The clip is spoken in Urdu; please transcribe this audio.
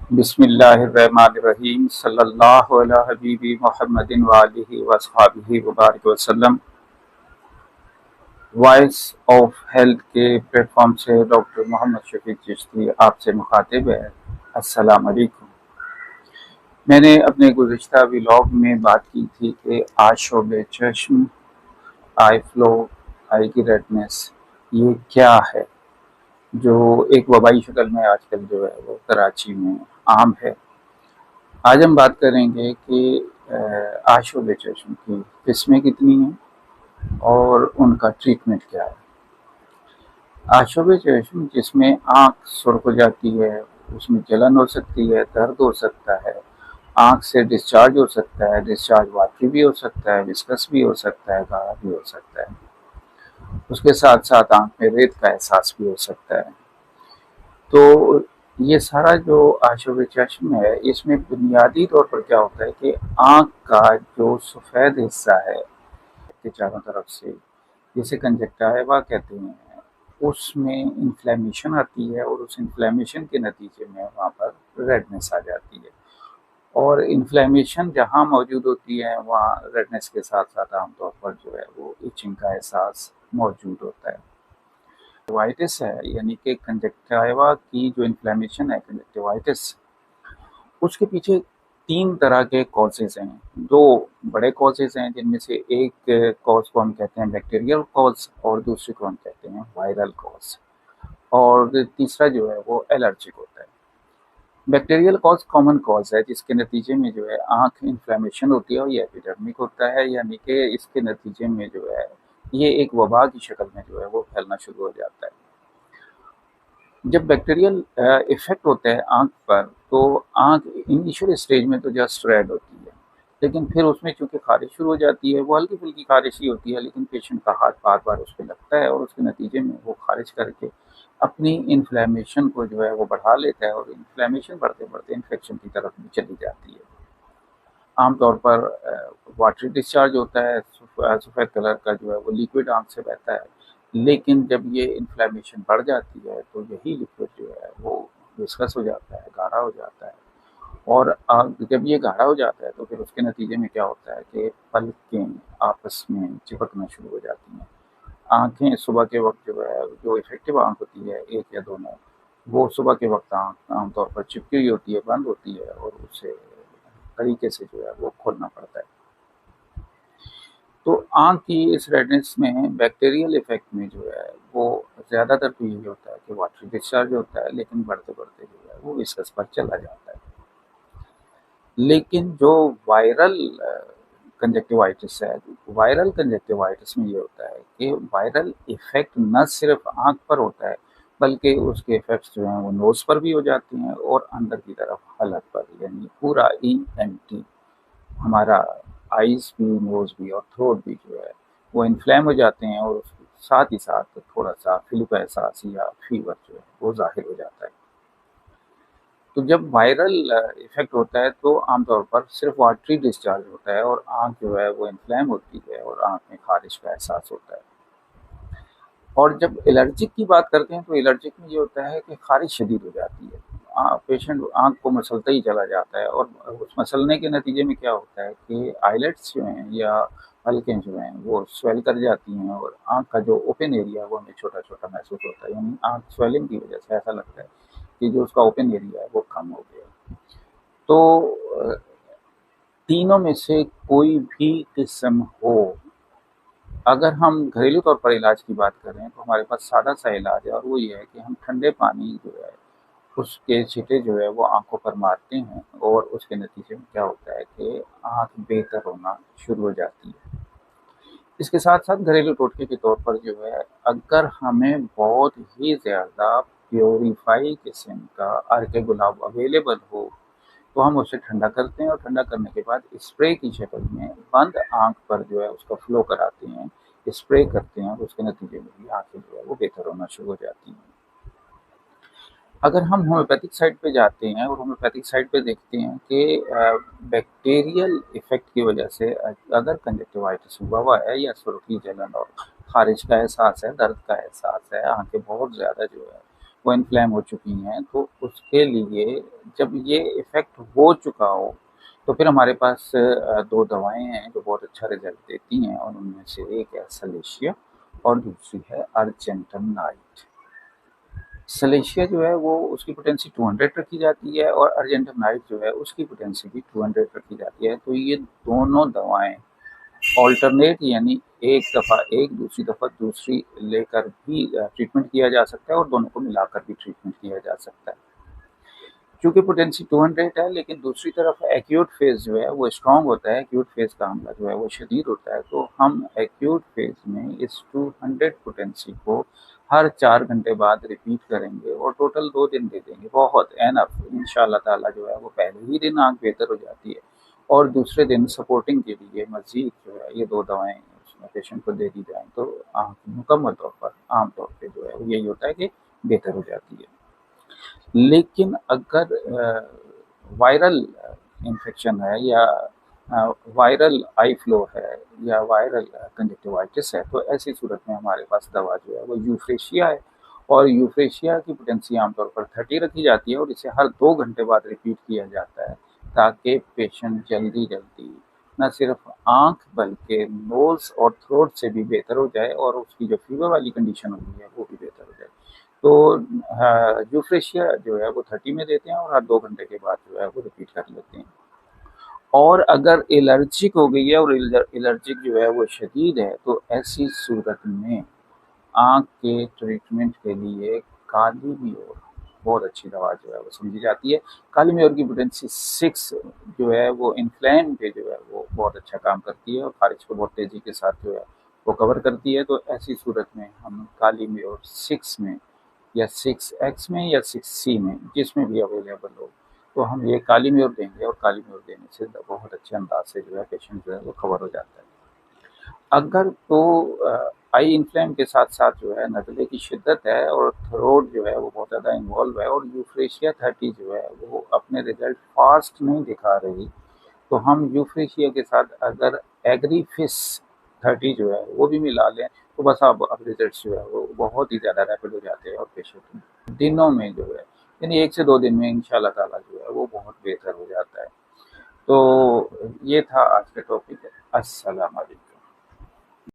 بسم اللہ الرحمن الرحیم صلی اللہ علیہ حبیبی محمد وآلہ وصحبہ وبارک وسلم۔ وائس آف ہیلتھ کے پلیٹ فارم سے ڈاکٹر محمد شفیق چشتی آپ سے مخاطب ہے۔ السلام علیکم۔ میں نے اپنے گزشتہ ولاگ میں بات کی تھی کہ آشوب چشم، آئی فلو، آئی کی ریڈنس یہ کیا ہے، جو ایک وبائی شکل میں آج کل جو ہے وہ کراچی میں عام ہے۔ آج ہم بات کریں گے کہ آشوب چشم کی قسمیں کتنی ہیں اور ان کا ٹریٹمنٹ کیا ہے۔ آشوب چشم جس میں آنکھ سرخ ہو جاتی ہے، اس میں جلن ہو سکتی ہے، درد ہو سکتا ہے، آنکھ سے ڈسچارج ہو سکتا ہے، ڈسچارج واٹری بھی ہو سکتا ہے، وسکس بھی ہو سکتا ہے، گاڑھا بھی ہو سکتا ہے، اس کے ساتھ ساتھ آنکھ میں ریت کا احساس بھی ہو سکتا ہے۔ تو یہ سارا جو آشوب چشم ہے، اس میں بنیادی طور پر کیا ہوتا ہے کہ آنکھ کا جو سفید حصہ ہے کے چاروں طرف سے، جسے کنجکٹیوا کہتے ہیں، اس میں انفلیمیشن آتی ہے اور اس انفلیمیشن کے نتیجے میں وہاں پر ریڈنس آ جاتی ہے، اور انفلیمیشن جہاں موجود ہوتی ہے وہاں ریڈنس کے ساتھ ساتھ عام طور پر جو ہے وہ ایچنگ کا احساس موجود ہوتا ہے۔ کنجکٹیوائٹس ہے، یعنی کہ کنجکٹیوا کی جو انفلیمیشن ہے کنجکٹیوائٹس، اس کے پیچھے تین طرح کے کازز ہیں۔ دو بڑے کازز ہیں، جن میں سے ایک کاز کو ہم کہتے ہیں بیکٹیریل کاز اور دوسرے کو ہم کہتے ہیں وائرل کاز، اور تیسرا جو ہے وہ الرجک ہوتا ہے۔ بیکٹیریل کاز کامن کاز ہے، جس کے نتیجے میں جو ہے آنکھ انفلیمیشن ہوتی ہے اور یہ ایپیڈرمک ہوتا ہے، یعنی کہ اس کے نتیجے میں جو ہے یہ ایک وبا کی شکل میں جو ہے وہ پھیلنا شروع ہو جاتا ہے۔ جب بیکٹیریل ایفیکٹ ہوتا ہے آنکھ پر، تو آنکھ انیشیل اسٹیج میں تو جسٹ ریڈ ہوتی ہے، لیکن پھر اس میں چونکہ خارش شروع ہو جاتی ہے، وہ ہلکی پھلکی خارش ہی ہوتی ہے، لیکن پیشنٹ کا ہاتھ بار بار اس پہ لگتا ہے اور اس کے نتیجے میں وہ خارش کر کے اپنی انفلیمیشن کو جو ہے وہ بڑھا لیتا ہے، اور انفلیمیشن بڑھتے بڑھتے انفیکشن کی طرف بھی چلی جاتی ہے۔ عام طور پر واٹری ڈسچارج ہوتا ہے، سفید کلر کا جو ہے وہ لیکوڈ آنکھ سے بہتا ہے، لیکن جب یہ انفلیمیشن بڑھ جاتی ہے تو یہی لیکوڈ جو ہے وہ وسکس ہو جاتا ہے، گاڑھا ہو جاتا ہے، اور جب یہ گاڑھا ہو جاتا ہے تو پھر اس کے نتیجے میں کیا ہوتا ہے کہ پلکیں آپس میں چپکنا شروع ہو جاتی ہیں۔ آنکھیں صبح کے وقت جو ہے، جو افیکٹو آنکھ ہوتی ہے ایک یا دونوں، وہ صبح کے وقت آنکھ عام طور پر چپکی ہوئی ہوتی ہے، بند ہوتی ہے، اور اسے طریقے سے جو ہے وہ کھولنا پڑتا ہے۔ تو آنکھ کی اس ریڈنس میں بیکٹیریل ایفیکٹ میں جو ہے وہ زیادہ تر تو یہی ہوتا ہے کہ واٹر ڈسچارج ہوتا ہے، لیکن بڑھتے بڑھتے جو ہے وہ وسکس پر چلا جاتا ہے۔ لیکن جو وائرل کنجکٹیوائٹس ہے، وائرل کنجکٹیوائٹس میں یہ ہوتا ہے کہ وائرل ایفیکٹ نہ صرف آنکھ پر ہوتا ہے، بلکہ اس کے ایفیکٹس جو ہیں وہ نوز پر بھی ہو جاتے ہیں اور اندر کی طرف حلق پر، یعنی پورا ENT، ہمارا آئیز بھی، نوز بھی اور تھروٹ بھی جو ہے وہ انفلیم ہو جاتے ہیں، اور ساتھ ہی ساتھ تھوڑا سا فلو کا احساس یا فیور جو ہے وہ ظاہر ہو جاتا ہے۔ تو جب وائرل ایفیکٹ ہوتا ہے تو عام طور پر صرف واٹری ڈسچارج ہوتا ہے، اور آنکھ جو ہے وہ انفلیم ہوتی ہے اور آنکھ میں خارش کا احساس ہوتا ہے۔ اور جب الرجک کی بات کرتے ہیں تو الرجک میں یہ ہوتا ہے کہ خارش شدید ہو جاتی ہے، پیشنٹ آنکھ کو مسلتا ہی چلا جاتا ہے، اور اس مسلنے کے نتیجے میں کیا ہوتا ہے کہ آئیلٹس جو ہیں یا پلکیں جو ہیں وہ سویل کر جاتی ہیں، اور آنکھ کا جو اوپن ایریا وہ ہمیں چھوٹا چھوٹا محسوس ہوتا ہے، یعنی آنکھ سویلنگ کی وجہ سے ایسا لگتا ہے کہ جو اس کا اوپن ایریا ہے وہ کم ہو گیا۔ تو تینوں میں سے کوئی بھی قسم ہو، اگر ہم گھریلو طور پر علاج کی بات کریں تو ہمارے پاس سادہ سا علاج ہے، اور وہ یہ ہے کہ ہم ٹھنڈے پانی جو ہے اس کے چھٹے جو ہے وہ آنکھوں پر مارتے ہیں، اور اس کے نتیجے میں کیا ہوتا ہے کہ آنکھ بہتر ہونا شروع ہو جاتی ہے۔ اس کے ساتھ ساتھ گھریلو ٹوٹکے کے طور پر جو ہے، اگر ہمیں بہت ہی زیادہ پیوریفائی قسم کا عرق گلاب اویلیبل ہو تو ہم اسے ٹھنڈا کرتے ہیں، اور ٹھنڈا کرنے کے بعد اسپرے کی شکل میں بند آنکھ پر جو ہے اس کا فلو کراتے ہیں، اسپرے کرتے ہیں، اور اس کے نتیجے میں بھی آنکھیں جو ہے وہ بہتر ہونا شروع ہو جاتی ہیں۔ اگر ہم ہومیوپیتھک سائڈ پہ جاتے ہیں اور ہومیوپیتھک سائڈ پہ دیکھتے ہیں کہ بیکٹیریل ایفیکٹ کی وجہ سے اگر کنجکٹیوائٹس ہوا ہوا ہے، یا سرخی جلن اور خارش کا احساس ہے، درد کا احساس ہے، آنکھیں بہت زیادہ جو ہے وہ انفلیم ہو چکی ہیں، تو اس کے لیے جب یہ ایفیکٹ ہو چکا ہو تو پھر ہمارے پاس دو دوائیں ہیں جو بہت اچھا رزلٹ دیتی ہیں، اور ان میں سے ایک ہے سلیشیا اور دوسری ہے ارجنٹم نائٹ۔ سلیشیا جو ہے وہ اس کی پوٹینسی 200 رکھی جاتی ہے، اور ارجنٹم نائٹ جو ہے اس کی پوٹینسی بھی 200 رکھی جاتی ہے۔ تو یہ دونوں دوائیں آلٹرنیٹ، یعنی ایک دفعہ ایک دوسری دفعہ دوسری لے کر بھی ٹریٹمنٹ کیا جا سکتا ہے، اور دونوں کو ملا کر بھی ٹریٹمنٹ کیا جا سکتا ہے۔ چونکہ پوٹینسی 200 ہے، لیکن دوسری طرف ایکیوٹ فیز جو ہے وہ اسٹرانگ ہوتا ہے، ایکیوٹ فیز کا حملہ جو ہے وہ شدید ہوتا ہے، تو ہم ایکیوٹ فیز میں اس 200 پوٹینسی کو ہر 4 گھنٹے بعد ریپیٹ کریں گے، اور ٹوٹل 2 دن دے دیں گے، بہت اینف ان شاء اللہ تعالیٰ جو ہے وہ پہلے ہی دن آنکھ بہتر ہو جاتی ہے، اور دوسرے دن سپورٹنگ کے لیے مزید جو ہے یہ 2 دوائیں اس میں پیشنٹ کو دے دی جائیں تو آنکھ مکمل طور پر عام طور پہ جو ہے یہی ہوتا ہے کہ بہتر ہو جاتی ہے۔ لیکن اگر وائرل انفیکشن ہے، یا وائرل آئی فلو ہے، یا وائرل کنجکٹیوائٹس ہے، تو ایسی صورت میں ہمارے پاس دوا جو ہے وہ یوفریشیا ہے، اور یوفریشیا کی پوٹینسی عام طور پر 30 رکھی جاتی ہے، اور اسے ہر 2 گھنٹے بعد ریپیٹ کیا جاتا ہے، تاکہ پیشنٹ جلدی نہ صرف آنکھ بلکہ نوز اور تھروٹ سے بھی بہتر ہو جائے، اور اس کی جو فیور والی کنڈیشن ہوتی ہے وہ بھی بہتر ہو جائے۔ تو یوفریشیا جو ہے وہ 30 میں دیتے ہیں، اور ہر 2 گھنٹے کے بعد جو ہے وہ ریپیٹ کر لیتے ہیں۔ اور اگر الرجک ہو گئی ہے، اور الرجک جو ہے وہ شدید ہے، تو ایسی صورت میں آنکھ کے ٹریٹمنٹ کے لیے کالی میور بہت اچھی دوا جو ہے وہ سمجھی جاتی ہے۔ کالی میور کی پوٹینسی 6 جو ہے وہ انفلیم پہ جو ہے وہ بہت اچھا کام کرتی ہے، اور خارج کو بہت تیزی کے ساتھ جو ہے وہ کور کرتی ہے۔ تو ایسی صورت میں ہم کالی میور 6 میں، یا 6X میں، یا 6C میں، جس میں بھی اویلیبل ہو، تو ہم یہ کالی میور دیں گے، اور کالی میور دینے سے بہت اچھے انداز سے جو ہے پیشنٹ جو ہے وہ کور ہو جاتا ہے۔ اگر تو آئی انفلیم کے ساتھ ساتھ جو ہے نزلے کی شدت ہے، اور تھروٹ جو ہے وہ بہت زیادہ انوالو ہے، اور یوفریشیا 30 جو ہے وہ اپنے رزلٹ فاسٹ نہیں دکھا رہی، تو ہم یوفریشیا کے ساتھ اگر ایگریفس 30 جو ہے وہ بھی ملا لیں، تو بس اب ریزلٹس جو ہے وہ بہت ہی زیادہ ریپڈ ہو جاتے ہیں، اور پیشنٹ دنوں میں جو ہے، یعنی 1 سے 2 دن میں انشاءاللہ تعالیٰ جو ہے وہ بہت بہتر ہو جاتا ہے۔ تو یہ تھا آج کا ٹاپک۔ السلام علیکم۔